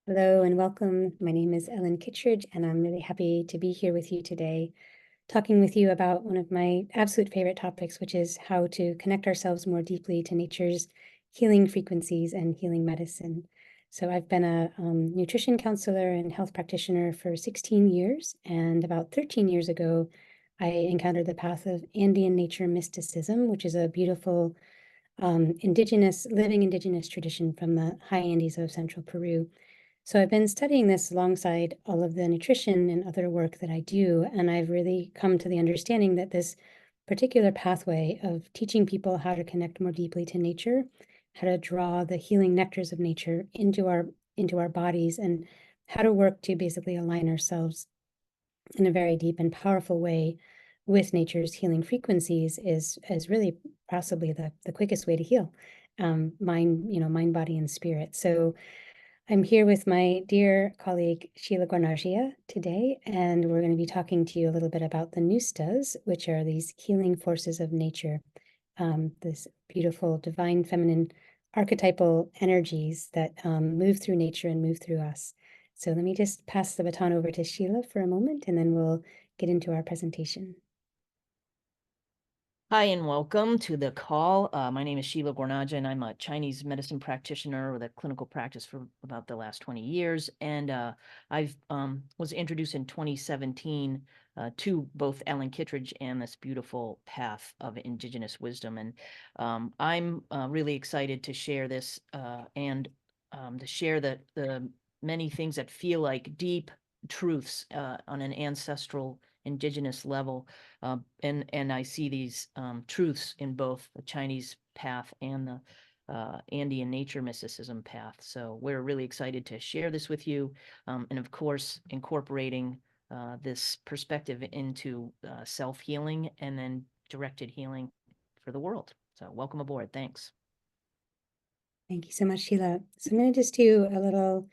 Hello and welcome. My name is Ellen Kittredge, and I'm really happy to be here with you today, talking with you about one of my absolute favorite topics, which is how to connect ourselves more deeply to nature's healing frequencies and healing medicine. So I've been a nutrition counselor and health practitioner for 16 years, and about 13 years ago, I encountered the path of Andean Nature Mysticism, which is a beautiful living indigenous tradition from the high Andes of central Peru. So I've been studying this alongside all of the nutrition and other work that I do, and I've really come to the understanding that this particular pathway of teaching people how to connect more deeply to nature, how to draw the healing nectars of nature into our bodies, and how to work to basically align ourselves in a very deep and powerful way with nature's healing frequencies is really possibly the quickest way to heal mind, body, and spirit. So I'm here with my dear colleague Sheila Guarnagia today, and we're going to be talking to you a little bit about the Ñust'as, which are these healing forces of nature, this beautiful divine feminine archetypal energies that move through nature and move through us. So let me just pass the baton over to Sheila for a moment, and then we'll get into our presentation. Hi, and welcome to the call. My name is Sheila Guarnagia, and I'm a Chinese medicine practitioner with a clinical practice for about the last 20 years. And I've was introduced in 2017 to both Ellen Kittredge and this beautiful path of indigenous wisdom. And I'm really excited to share this and to share the many things that feel like deep truths on an ancestral indigenous level. And I see these truths in both the Chinese path and the Andean Nature Mysticism path. So we're really excited to share this with you. And of course, incorporating this perspective into self-healing and then directed healing for the world. So welcome aboard. Thanks. Thank you so much, Sheila. So I'm going to just do a little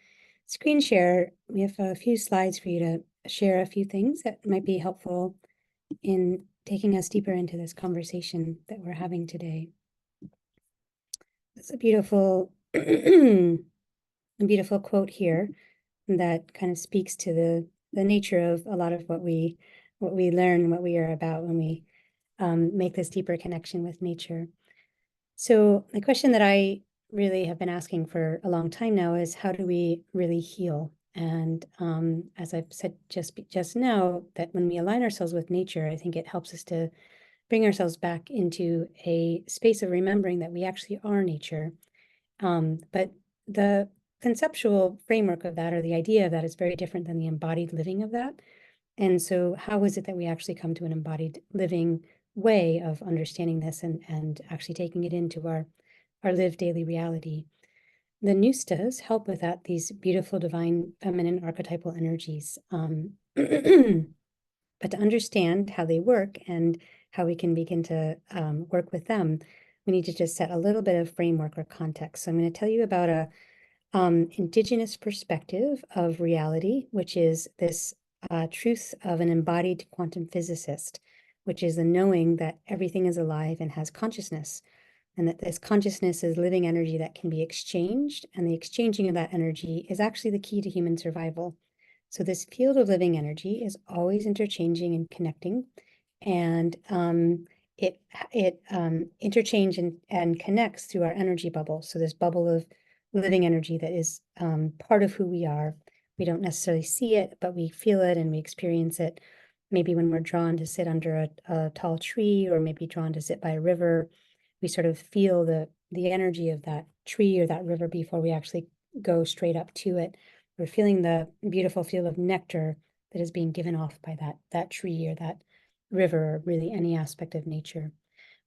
screen share. We have a few slides for you to share a few things that might be helpful in taking us deeper into this conversation that we're having today. It's a beautiful, a beautiful quote here that kind of speaks to the nature of a lot of what we learn and what we are about when we make this deeper connection with nature. So the question that I really have been asking for a long time now is, how do we really heal? And as I've said just now, that when we align ourselves with nature, I think it helps us to bring ourselves back into a space of remembering that we actually are nature. But the conceptual framework of that, or the idea of that, is very different than the embodied living of that. And so how is it that we actually come to an embodied living way of understanding this and actually taking it into our lived daily reality? The Ñust'as help with that, these beautiful divine feminine archetypal energies. But to understand how they work and how we can begin to work with them, we need to just set a little bit of framework or context. So I'm going to tell you about a indigenous perspective of reality, which is this truth of an embodied quantum physicist, which is the knowing that everything is alive and has consciousness, and that this consciousness is living energy that can be exchanged, and the exchanging of that energy is actually the key to human survival. So this field of living energy is always interchanging and connecting, and it interchange and connects through our energy bubble. So this bubble of living energy that is part of who we are. We don't necessarily see it, but we feel it and we experience it. Maybe when we're drawn to sit under a tall tree, or maybe drawn to sit by a river, we sort of feel the energy of that tree or that river before we actually go straight up to it. We're feeling the beautiful feel of nectar that is being given off by that tree or that river, or really any aspect of nature.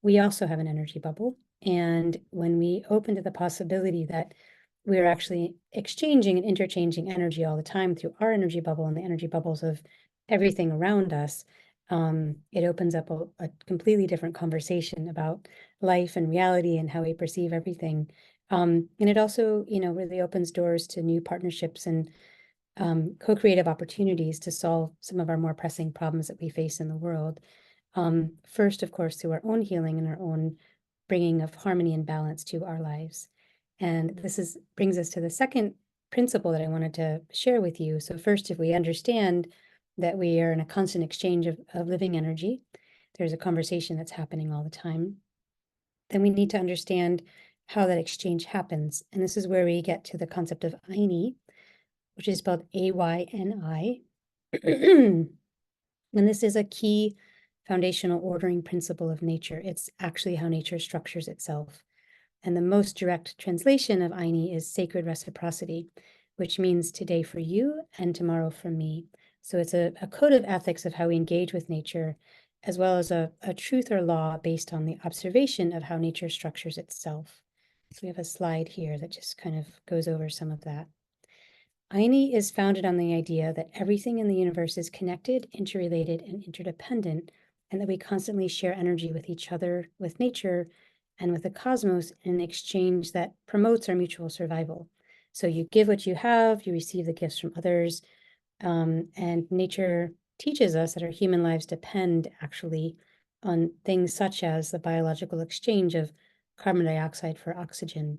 We also have an energy bubble. And when we open to the possibility that we're actually exchanging and interchanging energy all the time through our energy bubble and the energy bubbles of everything around us, it opens up a completely different conversation about life and reality and how we perceive everything. And it also, really opens doors to new partnerships and co-creative opportunities to solve some of our more pressing problems that we face in the world. First, of course, through our own healing and our own bringing of harmony and balance to our lives. And this brings us to the second principle that I wanted to share with you. So first, if we understand that we are in a constant exchange of living energy, there's a conversation that's happening all the time, then we need to understand how that exchange happens. And this is where we get to the concept of Ayni, which is spelled Ayni. And this is a key foundational ordering principle of nature. It's actually how nature structures itself. And the most direct translation of Ayni is sacred reciprocity, which means today for you and tomorrow for me. So it's a code of ethics of how we engage with nature, as well as a truth or law based on the observation of how nature structures itself. So we have a slide here that just kind of goes over some of that. Ayni is founded on the idea that everything in the universe is connected, interrelated, and interdependent, and that we constantly share energy with each other, with nature, and with the cosmos in an exchange that promotes our mutual survival. So you give what you have, you receive the gifts from others, and nature teaches us that our human lives depend actually on things such as the biological exchange of carbon dioxide for oxygen.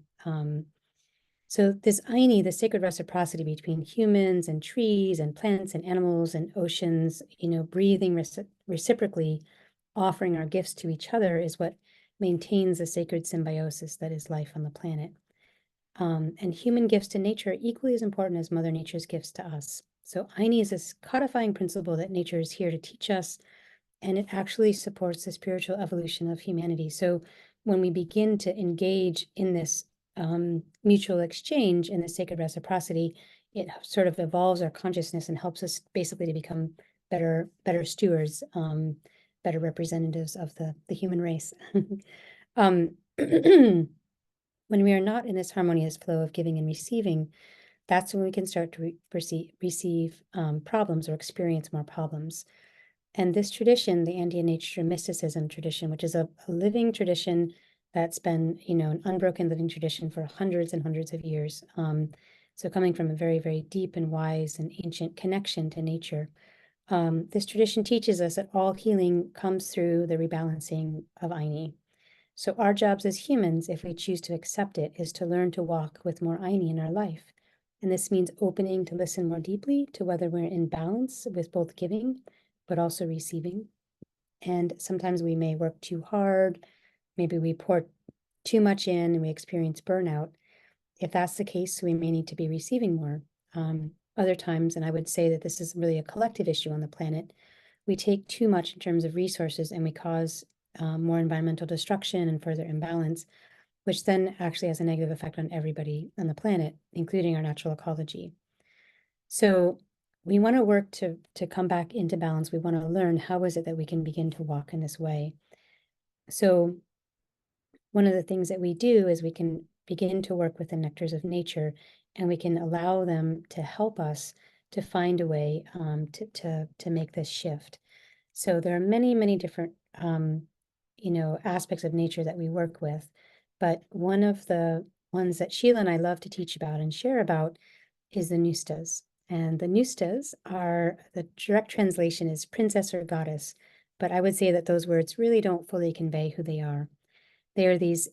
So this Ayni, the sacred reciprocity between humans and trees and plants and animals and oceans, breathing reciprocally, offering our gifts to each other, is what maintains the sacred symbiosis that is life on the planet. And human gifts to nature are equally as important as Mother Nature's gifts to us. So Ayni is this codifying principle that nature is here to teach us, and it actually supports the spiritual evolution of humanity. So when we begin to engage in this mutual exchange and the sacred reciprocity, it sort of evolves our consciousness and helps us basically to become better stewards, better representatives of the human race. When we are not in this harmonious flow of giving and receiving, that's when we can start to receive problems or experience more problems. And this tradition, the Andean Nature Mysticism tradition, which is a living tradition that's been, an unbroken living tradition for hundreds and hundreds of years. So coming from a very, very deep and wise and ancient connection to nature. This tradition teaches us that all healing comes through the rebalancing of Ayni. So our jobs as humans, if we choose to accept it, is to learn to walk with more Ayni in our life. And this means opening to listen more deeply to whether we're in balance with both giving, but also receiving. And sometimes we may work too hard. Maybe we pour too much in and we experience burnout. If that's the case, we may need to be receiving more. Other times, and I would say that this is really a collective issue on the planet, we take too much in terms of resources and we cause more environmental destruction and further imbalance, which then actually has a negative effect on everybody on the planet, including our natural ecology. So we want to work to come back into balance. We want to learn how is it that we can begin to walk in this way. So one of the things that we do is we can begin to work with the nectars of nature, and we can allow them to help us to find a way to make this shift. So there are many, many different aspects of nature that we work with, but one of the ones that Sheila and I love to teach about and share about is the Ñust'as. And the Ñust'as are, the direct translation is princess or goddess, but I would say that those words really don't fully convey who they are. They are these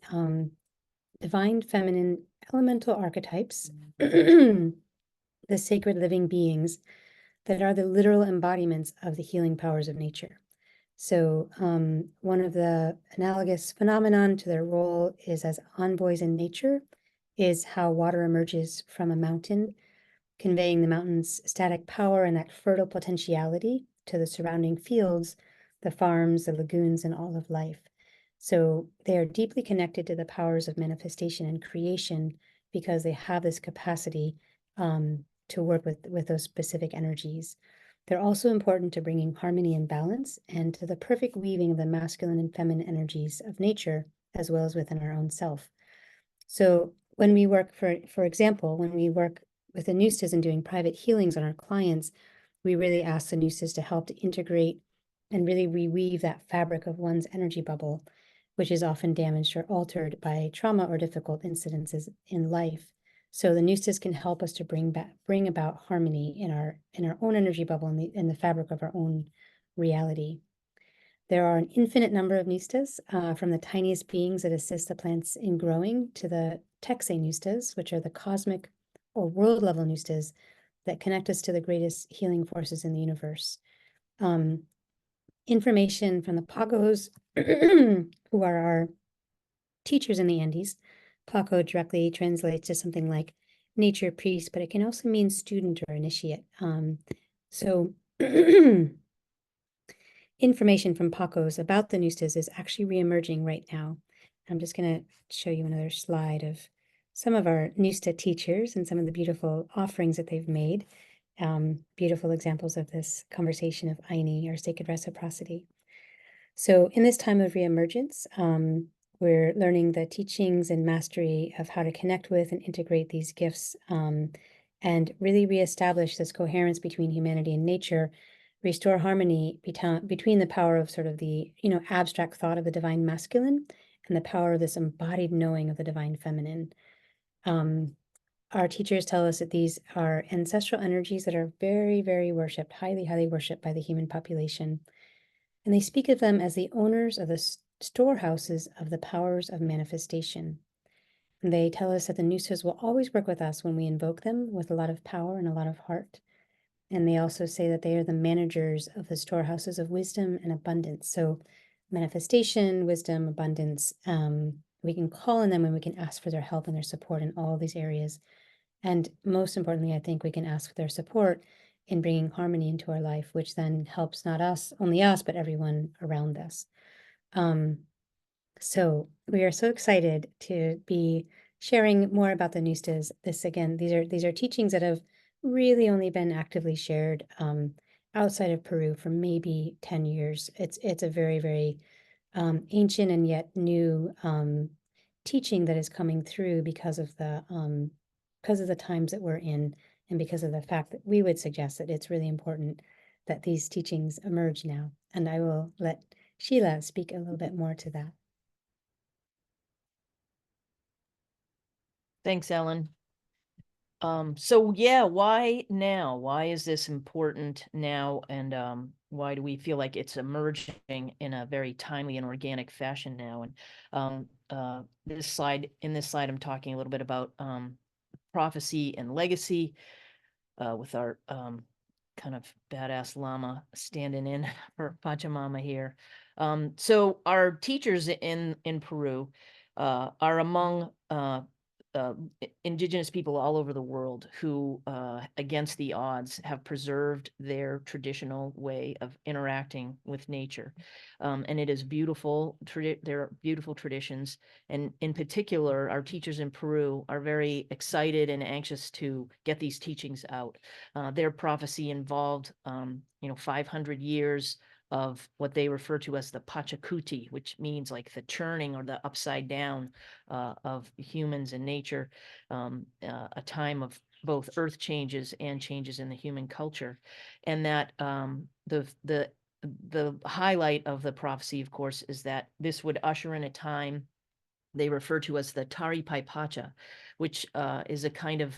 divine feminine elemental archetypes, the sacred living beings that are the literal embodiments of the healing powers of nature. So one of the analogous phenomenon to their role is as envoys in nature is how water emerges from a mountain, conveying the mountain's static power and that fertile potentiality to the surrounding fields, the farms, the lagoons, and all of life. So they are deeply connected to the powers of manifestation and creation because they have this capacity to work with those specific energies. They're also important to bringing harmony and balance and to the perfect weaving of the masculine and feminine energies of nature, as well as within our own self. So when we work, for example, when we work with the Ñust'as and doing private healings on our clients, we really ask the Ñust'as to help to integrate and really reweave that fabric of one's energy bubble, which is often damaged or altered by trauma or difficult incidences in life. So the Ñust'as can help us to bring about harmony in our own energy bubble, in the fabric of our own reality. There are an infinite number of Ñust'as, from the tiniest beings that assist the plants in growing to the Ñust'as, which are the cosmic or world level Ñust'as that connect us to the greatest healing forces in the universe. Information from the Pacos, who are our teachers in the Andes. Paco directly translates to something like nature priest, but it can also mean student or initiate. So information from Pacos about the Ñust'as is actually reemerging right now. I'm just going to show you another slide of some of our Ñust'a teachers and some of the beautiful offerings that they've made. Beautiful examples of this conversation of Aini, or sacred reciprocity. So in this time of reemergence, we're learning the teachings and mastery of how to connect with and integrate these gifts, and really reestablish this coherence between humanity and nature, restore harmony between the power of sort of the, abstract thought of the divine masculine and the power of this embodied knowing of the divine feminine. Our teachers tell us that these are ancestral energies that are very, very worshipped, highly, highly worshipped by the human population. And they speak of them as the owners of the storehouses of the powers of manifestation. And they tell us that the Ñust'as will always work with us when we invoke them with a lot of power and a lot of heart. And they also say that they are the managers of the storehouses of wisdom and abundance. So manifestation, wisdom, abundance, we can call on them and we can ask for their help and their support in all these areas. And most importantly, I think we can ask for their support in bringing harmony into our life, which then helps not only us, but everyone around us. So we are so excited to be sharing more about the Ñust'as. These are teachings that have really only been actively shared outside of Peru for maybe 10 years. It's a very, very ancient and yet new teaching that is coming through because of the times that we're in, and because of the fact that we would suggest that it's really important that these teachings emerge now. And I will let Sheila speak a little bit more to that. Thanks, Ellen. So yeah, why now? Why is this important now? And why do we feel like it's emerging in a very timely and organic fashion now? And in this slide, I'm talking a little bit about prophecy and legacy, with our kind of badass llama standing in for Pachamama here. So our teachers in Peru are among indigenous people all over the world who, against the odds, have preserved their traditional way of interacting with nature. And it is beautiful. There are beautiful traditions. And in particular, our teachers in Peru are very excited and anxious to get these teachings out. Their prophecy involved, 500 years of what they refer to as the Pachacuti, which means like the turning or the upside down of humans and nature, a time of both earth changes and changes in the human culture. And that the highlight of the prophecy, of course, is that this would usher in a time they refer to as the Qarpay Pacha, which is a kind of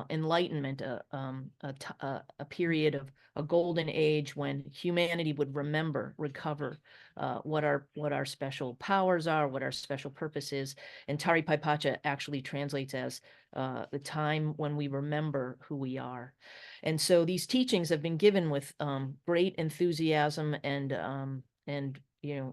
enlightenment, a period of a golden age when humanity would recover what our special powers are, what our special purpose is. And Qarpay Pacha actually translates as the time when we remember who we are. And so these teachings have been given with great enthusiasm, and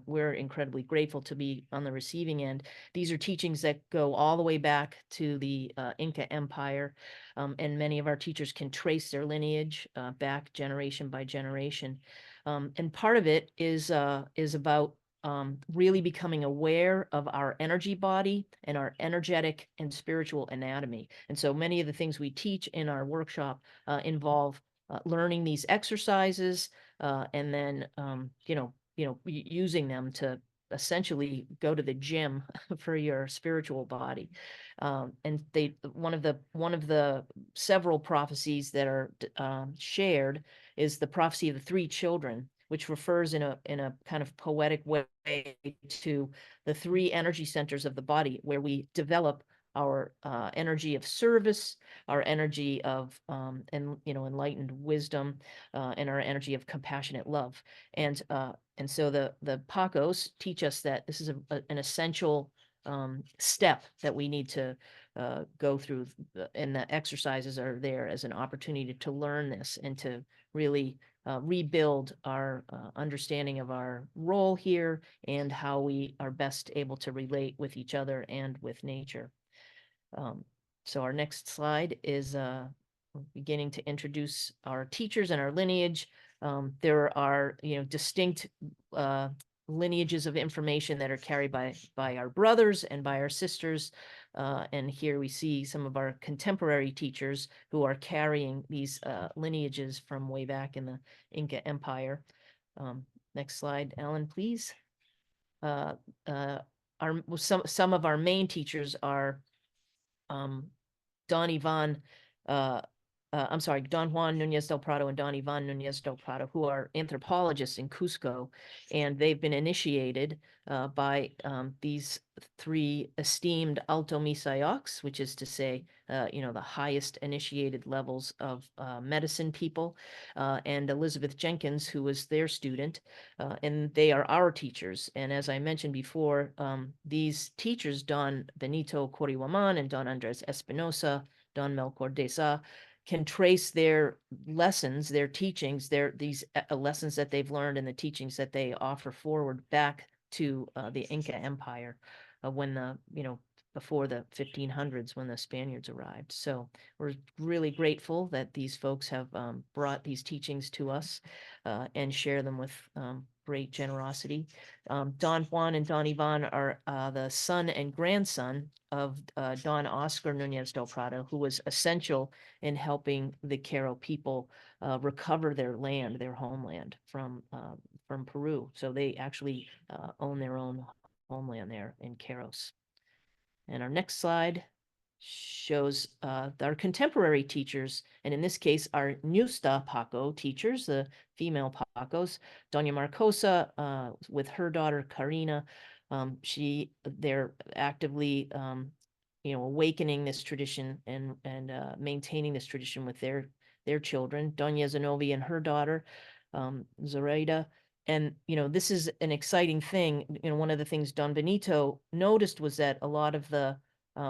we're incredibly grateful to be on the receiving end. These are teachings that go all the way back to the Inca Empire, and many of our teachers can trace their lineage back generation by generation. And part of it is about really becoming aware of our energy body and our energetic and spiritual anatomy. And so many of the things we teach in our workshop involve learning these exercises, and then using them to essentially go to the gym for your spiritual body. And one of the several prophecies that are shared is the prophecy of the three children, which refers in a kind of poetic way to the three energy centers of the body, where we develop our energy of service, our energy of enlightened wisdom, and our energy of compassionate love. And so the Pacos teach us that this is an essential step that we need to go through, and the exercises are there as an opportunity to learn this and to really rebuild our understanding of our role here and how we are best able to relate with each other and with nature. So our next slide is beginning to introduce our teachers and our lineage. There are, distinct lineages of information that are carried by our brothers and by our sisters. And here we see some of our contemporary teachers who are carrying these lineages from way back in the Inca Empire. Next slide, Ellen, please. Some of our main teachers are Don Juan Núñez del Prado and Don Ivan Núñez del Prado, who are anthropologists in Cusco, and they've been initiated by these three esteemed Alto Misayocs, which is to say, the highest initiated levels of medicine people, and Elizabeth Jenkins, who was their student, and they are our teachers. And as I mentioned before, these teachers, Don Benito Corihuaman and Don Andres Espinosa, Don Melchor Deza, can trace their lessons, their teachings, these lessons that they've learned and the teachings that they offer forward back to the Inca Empire when before the 1500s when the Spaniards arrived. So we're really grateful that these folks have brought these teachings to us and share them with great generosity. Don Juan and Don Ivan are the son and grandson of Don Oscar Núñez del Prado, who was essential in helping the Quero people recover their land, their homeland from Peru. So they actually own their own homeland there in Queros. And our next slide shows our contemporary teachers, and in this case, our Ñust'a Paco teachers, the female Pacos, Doña Marcosa, with her daughter Karina. They're actively, awakening this tradition and maintaining this tradition with their children, Doña Zenobia and her daughter, Zoraida. And, this is an exciting thing. One of the things Don Benito noticed was that a lot of the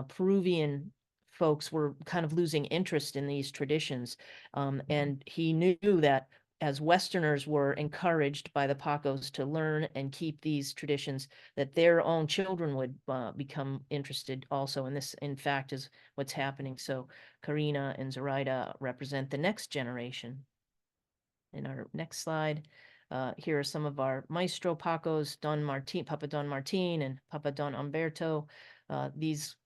Peruvian folks were kind of losing interest in these traditions. And he knew that as Westerners were encouraged by the Pacos to learn and keep these traditions, that their own children would become interested also. And this, in fact, is what's happening. So Karina and Zoraida represent the next generation. In our next slide, here are some of our Maestro Pacos, Papa Don Martin and Papa Don Umberto. These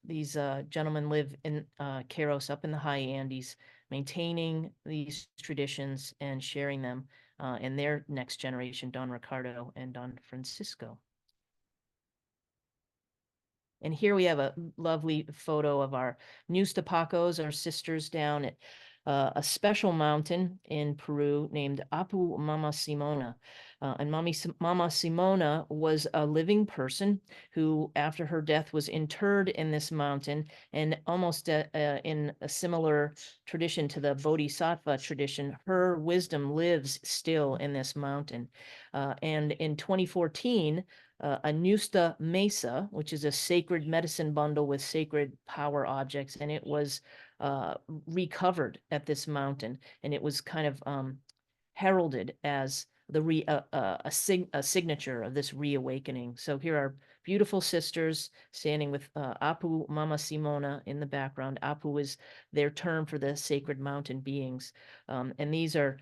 gentlemen live in Queros up in the high Andes, maintaining these traditions and sharing them in their next generation, Don Ricardo and Don Francisco. And here we have a lovely photo of our Ñust'a Pacos, our sisters down at a special mountain in Peru named Apu Mama Simona. And Mama Simona was a living person who, after her death, was interred in this mountain, and almost in a similar tradition to the Bodhisattva tradition, her wisdom lives still in this mountain. And in 2014, a Ñust'a Mesa, which is a sacred medicine bundle with sacred power objects, and it was recovered at this mountain, and it was kind of heralded as a signature of this reawakening. So here are beautiful sisters standing with Apu Mama Simona in the background. Apu is their term for the sacred mountain beings, and these are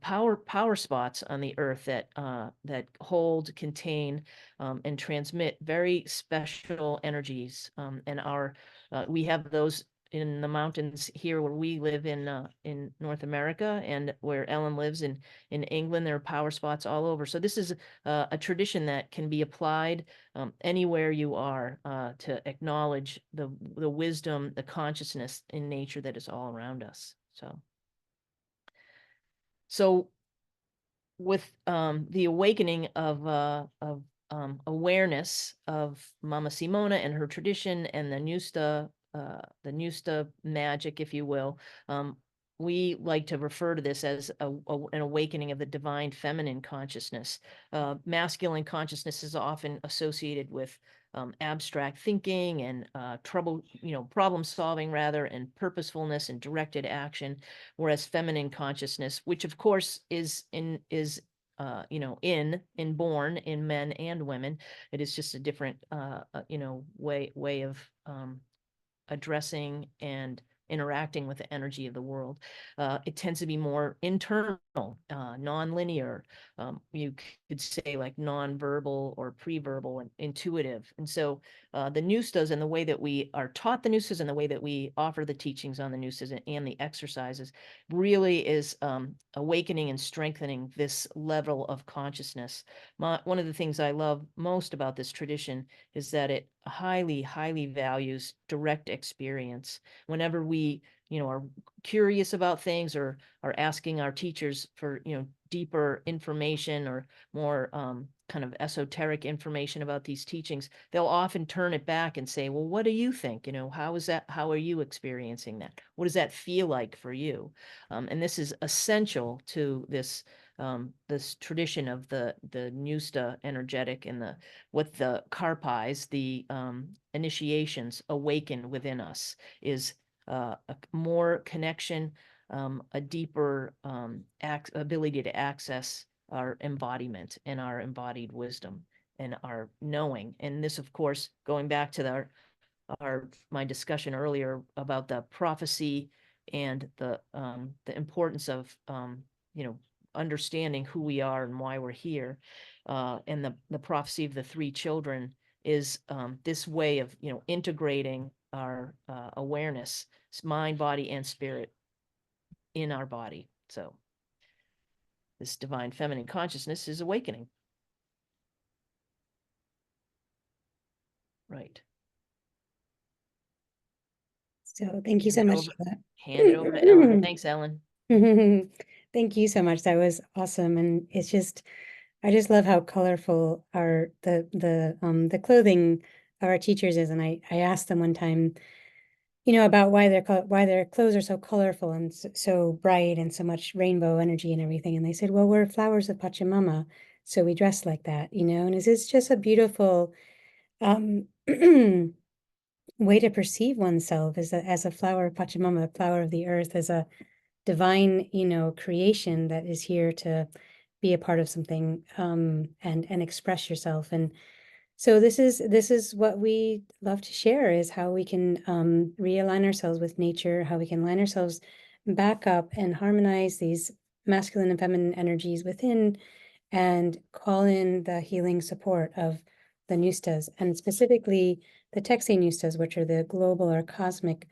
power spots on the earth that hold, contain, and transmit very special energies. And we have those in the mountains here where we live in North America, and where Ellen lives in England. There are power spots all over. So this is a tradition that can be applied anywhere you are to acknowledge the wisdom, the consciousness in nature that is all around us. So with the awakening of awareness of Mama Simona and her tradition and the Ñust'a magic, if you will, we like to refer to this as an awakening of the divine feminine consciousness. Masculine consciousness is often associated with abstract thinking and problem solving rather, and purposefulness and directed action, whereas feminine consciousness, which of course is inborn in men and women, it is just a different way of addressing and interacting with the energy of the world. It tends to be more internal, non-linear. You could say like non-verbal or pre-verbal and intuitive. And so the Ñust'as and the way that we are taught the Ñust'as and the way that we offer the teachings on the Ñust'as and the exercises really is awakening and strengthening this level of consciousness. One of the things I love most about this tradition is that it highly, highly values direct experience. Whenever we, are curious about things or are asking our teachers for, deeper information or more kind of esoteric information about these teachings, they'll often turn it back and say, well, what do you think? How is that? How are you experiencing that? What does that feel like for you? And this is essential to this tradition of the Ñust'a energetic and what the Qarpays, the initiations awaken within us is a more connection, a deeper ability to access our embodiment and our embodied wisdom and our knowing. And this, of course, going back to my discussion earlier about the prophecy and the importance of understanding who we are and why we're here, and the prophecy of the three children is this way of integrating our awareness, mind, body, and spirit in our body. So this divine feminine consciousness is awakening. Right. So thank you so much, Sheila. Hand it over to Ellen. Thanks, Ellen. Thank you so much. That was awesome. And it's just, I just love how colorful the clothing of our teachers is. And I asked them one time, about why their clothes are so colorful and so bright and so much rainbow energy and everything. And they said, well, we're flowers of Pachamama, so we dress like that, and it's just a beautiful way to perceive oneself as a flower of Pachamama, a flower of the earth, as a divine, creation that is here to be a part of something, and express yourself. And so this is what we love to share, is how we can realign ourselves with nature, how we can line ourselves back up and harmonize these masculine and feminine energies within, and call in the healing support of the Ñust'as, and specifically the Texay Ñust'as, which are the global or cosmic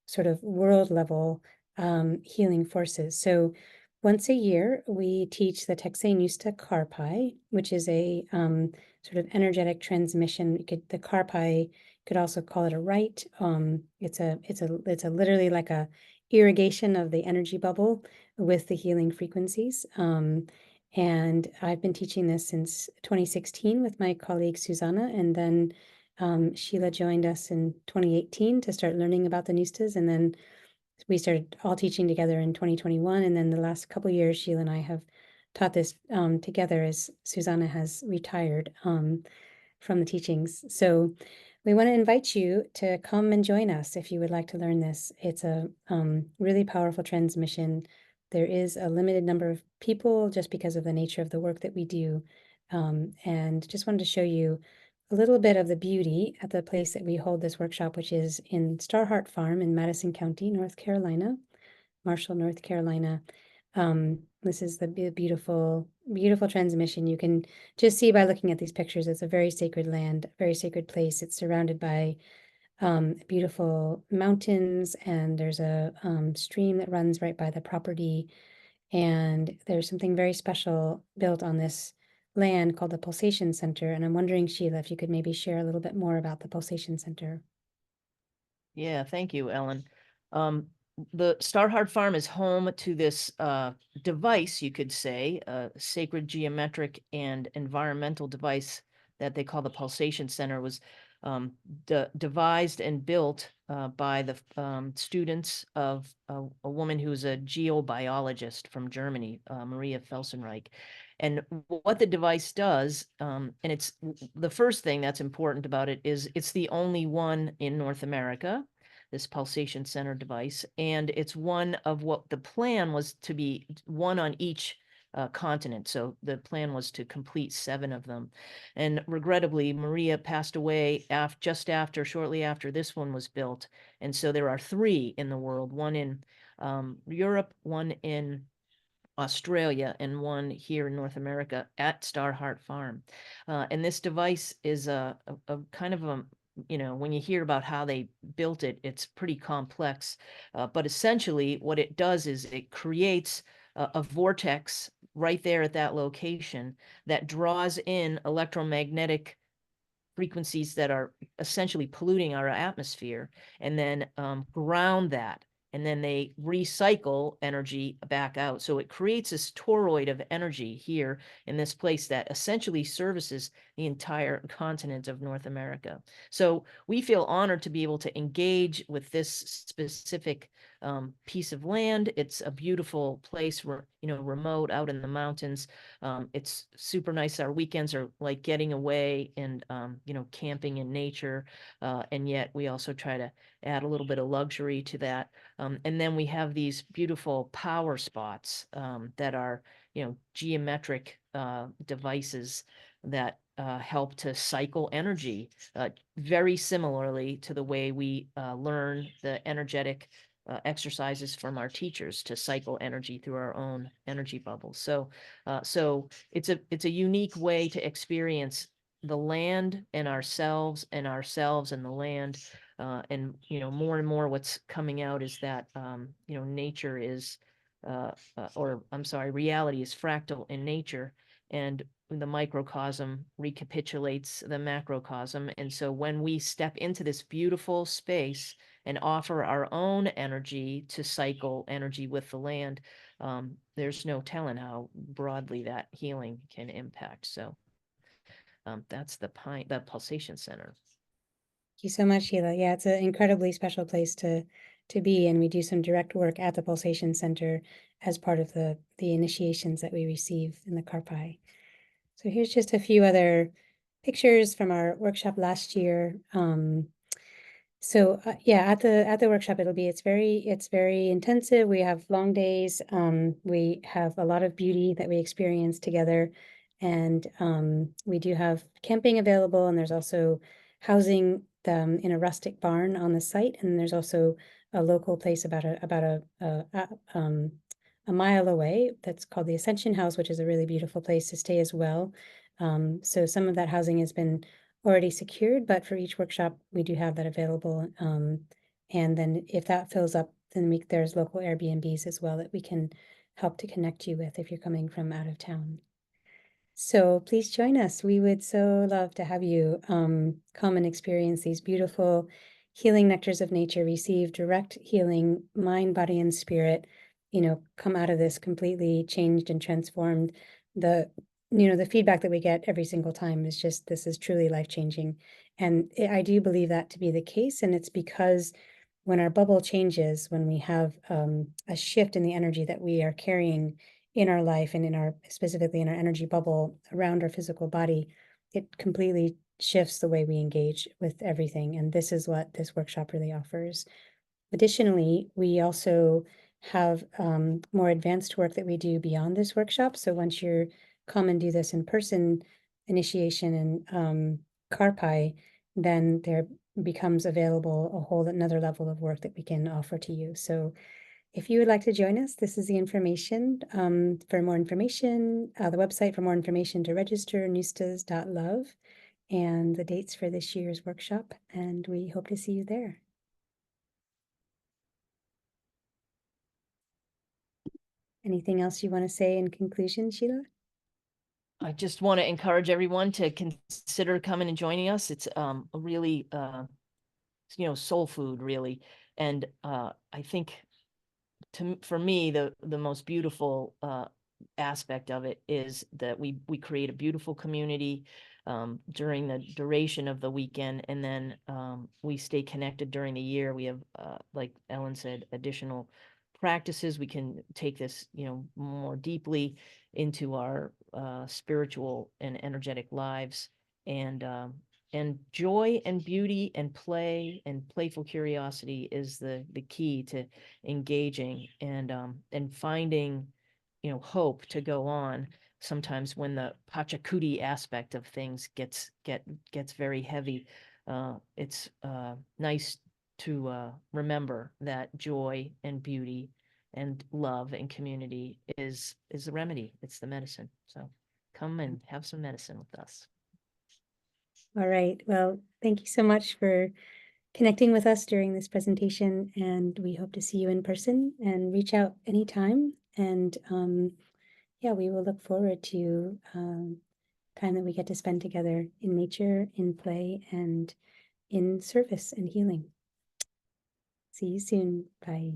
sort of world level healing forces. So once a year, we teach the Texay Ñust'a Qarpay, which is a sort of energetic transmission. The Qarpay, could also call it a rite. It's a literally like a irrigation of the energy bubble with the healing frequencies. And I've been teaching this since 2016 with my colleague Susanna, and then Sheila joined us in 2018 to start learning about the Ñust'as, and then we started all teaching together in 2021, and then the last couple of years, Sheila and I have taught this together as Susanna has retired from the teachings. So we want to invite you to come and join us if you would like to learn this. It's a really powerful transmission. There is a limited number of people just because of the nature of the work that we do. And just wanted to show you a little bit of the beauty at the place that we hold this workshop, which is in Starhart Farm in Madison County, North Carolina, Marshall, North Carolina. This is the beautiful, beautiful transmission. You can just see by looking at these pictures, it's a very sacred land, very sacred place. It's surrounded by beautiful mountains, and there's a stream that runs right by the property. And there's something very special built on this land called the Pulsation Center. And I'm wondering, Sheila, if you could maybe share a little bit more about the Pulsation Center. Yeah, thank you, Ellen. The Starhart Farm is home to this device, you could say, a sacred geometric and environmental device that they call the Pulsation Center. Was devised and built by the students of a woman who's a geobiologist from Germany, Maria Felsenreich. And what the device does, and it's the first thing that's important about it is it's the only one in North America, this pulsation center device. And it's one of what the plan was to be one on each continent. So the plan was to complete 7 of them. And regrettably, Maria passed away shortly after this one was built. And so there are 3 in the world, one in Europe, one in Australia, and one here in North America at Starheart Farm. And this device is a kind of a, when you hear about how they built it, it's pretty complex. But essentially, what it does is it creates a vortex right there at that location that draws in electromagnetic frequencies that are essentially polluting our atmosphere, and then ground that. And then they recycle energy back out. So it creates this toroid of energy here in this place that essentially services the entire continent of North America. So we feel honored to be able to engage with this specific piece of land. It's a beautiful place, remote out in the mountains. It's super nice. Our weekends are like getting away and, camping in nature. And yet we also try to add a little bit of luxury to that. And then we have these beautiful power spots that are, geometric devices that help to cycle energy very similarly to the way we learn the energetic exercises from our teachers to cycle energy through our own energy bubbles. So it's a unique way to experience the land and ourselves and the land. And more and more what's coming out is that nature is reality is fractal in nature, and the microcosm recapitulates the macrocosm. And so when we step into this beautiful space and offer our own energy to cycle energy with the land, there's no telling how broadly that healing can impact. So that's the pulsation center. Thank you so much, Sheila. Yeah, it's an incredibly special place to be, and we do some direct work at the Pulsation Center as part of the initiations that we receive in the Qarpay. So here's just a few other pictures from our workshop last year. Yeah, at the workshop, it's very intensive. We have long days. We have a lot of beauty that we experience together, and we do have camping available, and there's also housing in a rustic barn on the site, and there's also a local place about a mile away that's called the Ascension House, which is a really beautiful place to stay as well. So some of that housing has been already secured, but for each workshop, we do have that available. And then if that fills up, then there's local Airbnbs as well that we can help to connect you with if you're coming from out of town. So please join us. We would so love to have you come and experience these beautiful healing nectars of nature, receive direct healing, mind, body, and spirit, come out of this completely changed and transformed. The feedback that we get every single time is just, this is truly life-changing. And I do believe that to be the case. And it's because when our bubble changes, when we have a shift in the energy that we are carrying in our life and specifically in our energy bubble around our physical body, it completely shifts the way we engage with everything. And this is what this workshop really offers. Additionally, we also have more advanced work that we do beyond this workshop. So once you're come and do this in person initiation in Qarpay, then there becomes available a whole another level of work that we can offer to you. So if you would like to join us, this is the information. For more information, the website for more information to register, Ñust'as.love, and the dates for this year's workshop. And we hope to see you there. Anything else you want to say in conclusion, Sheila? I just want to encourage everyone to consider coming and joining us. It's a really, soul food, really. And I think for me, the most beautiful aspect of it is that we create a beautiful community during the duration of the weekend, and then we stay connected during the year. We have, like Ellen said, additional practices. We can take this, more deeply into our spiritual and energetic lives, and joy and beauty and play and playful curiosity is the key to engaging and finding, hope to go on. Sometimes when the Pachacuti aspect of things gets very heavy, it's nice to remember that joy and beauty and love and community is the remedy. It's the medicine. So come and have some medicine with us. All right. Well, thank you so much for connecting with us during this presentation, and we hope to see you in person, and reach out anytime. And yeah, we will look forward to time that we get to spend together in nature, in play, and in service and healing. See you soon. Bye.